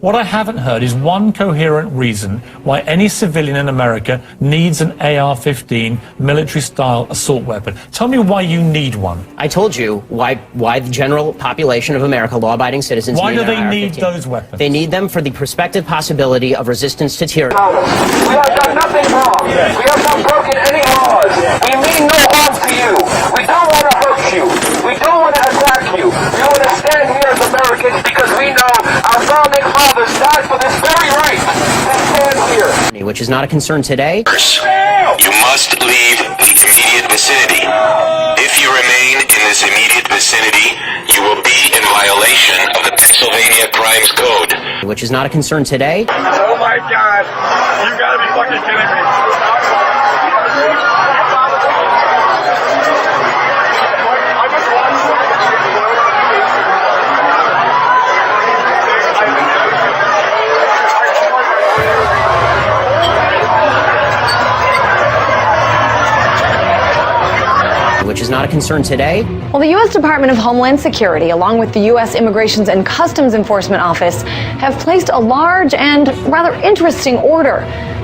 What I haven't heard is one coherent reason why any civilian in America needs an AR-15 military-style assault weapon. Tell me why you need one. I told you why the general population of America, law-abiding citizens, why do they AR-15. need those weapons? They need them for the prospective possibility of resistance to tyranny. We have done nothing wrong. We have not broken any laws. We mean no harm to you. We don't want to hurt you. We don't want to attack you. We want to stand here as Americans because we know our founding fathers died for this very right to stand here. Which is not a concern today. You must leave the immediate vicinity. If you remain in this immediate vicinity, you will be in violation of the Pennsylvania Crimes Code. Which is not a concern today. Oh my God. You gotta be fucking kidding me. Which is not a concern today. Well, the U.S. Department of Homeland Security, along with the U.S. Immigrations and Customs Enforcement Office, have placed a large and rather interesting order.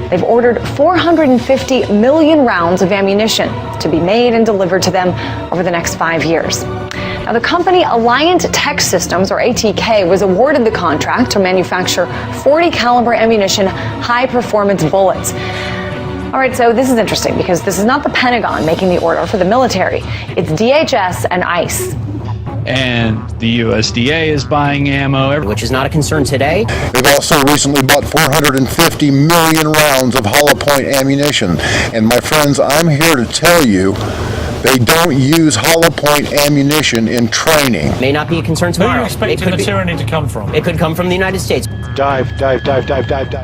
They've ordered 450 million rounds of ammunition to be made and delivered to them over the next 5 years. Now, the company Alliant Tech Systems, or ATK, was awarded the contract to manufacture 40 caliber ammunition, high-performance bullets. All right, so this is interesting because this is not the Pentagon making the order for the military. It's DHS and ICE. And the USDA is buying ammo. Which is not a concern today. They've also recently bought 450 million rounds of hollow point ammunition. And my friends, I'm here to tell you, they don't use hollow point ammunition in training. May not be a concern tomorrow. Where are you expecting the tyranny to come from? It could come from the United States. Dive.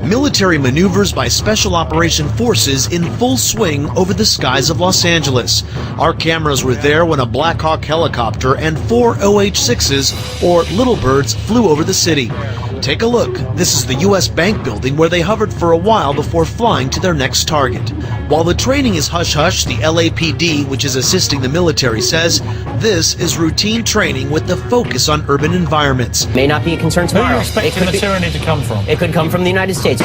Military maneuvers by Special Operation Forces in full swing over the skies of Los Angeles. Our cameras were there when a Black Hawk helicopter and 4 OH-6s, or Little Birds, flew over the city. Take a look. This is the U.S. Bank building where they hovered for a while before flying to their next target. While the training is hush-hush, the LAPD, which is assisting the military, says this is routine training with the focus on urban environments. May not be a concern tomorrow. Where are you expecting the tyranny to come from? It could come from the United States.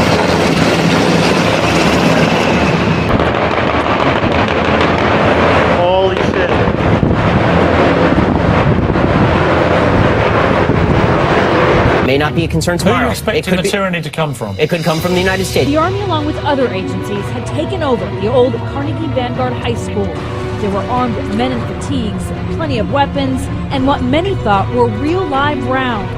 Holy shit. May not be a concern Where are tomorrow. you expecting the tyranny to come from? It could come from the United States. The Army, along with other agencies, had taken over the old Carnegie Vanguard High School. They were armed with men in fatigues, plenty of weapons, and what many thought were real live rounds.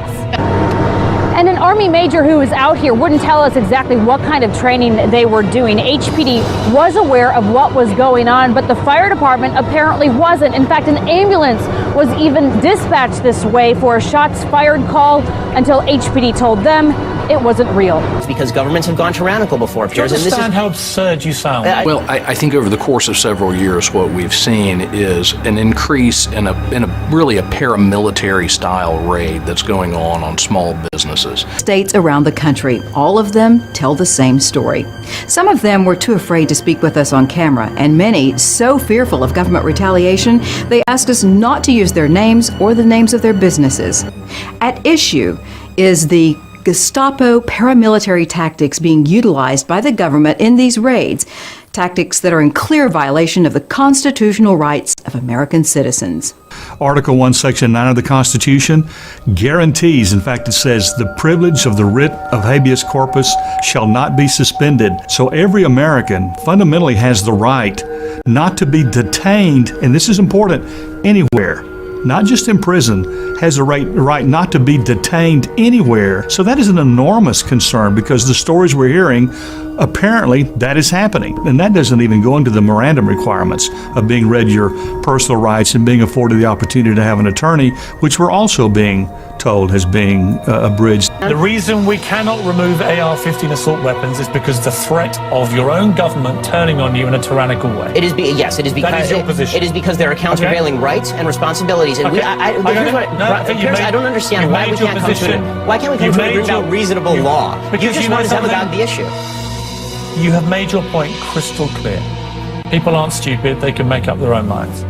And an Army major who was out here wouldn't tell us exactly what kind of training they were doing. HPD was aware of what was going on, but the fire department apparently wasn't. In fact, an ambulance was even dispatched this way for a shots fired call until HPD told them it wasn't real. It's because governments have gone tyrannical before. Do you understand how absurd you sound? Well, I think over the course of several years, what we've seen is an increase in a really a paramilitary style raid that's going on small businesses. States around the country, all of them tell the same story. Some of them were too afraid to speak with us on camera, and many so fearful of government retaliation, they asked us not to use their names or the names of their businesses. At issue is the Gestapo paramilitary tactics being utilized by the government in these raids, tactics that are in clear violation of the constitutional rights of American citizens. Article 1, Section 9 of the Constitution guarantees, in fact it says, the privilege of the writ of habeas corpus shall not be suspended. So every American fundamentally has the right not to be detained, and this is important, anywhere. Not just in prison, has a right not to be detained anywhere. So that is an enormous concern because the stories we're hearing, apparently that is happening. And that doesn't even go into the Miranda requirements of being read your personal rights and being afforded the opportunity to have an attorney, which we're also being told has been abridged. The reason we cannot remove AR-15 assault weapons is because the threat of your own government turning on you in a tyrannical way. It is yes, it is because that is your position. It is because there are countervailing rights and responsibilities, and okay. I don't understand why we can't come to it. Why can't we come to an agreement about reasonable law? You just want to tell about the issue. You have made your point crystal clear. People aren't stupid; they can make up their own minds.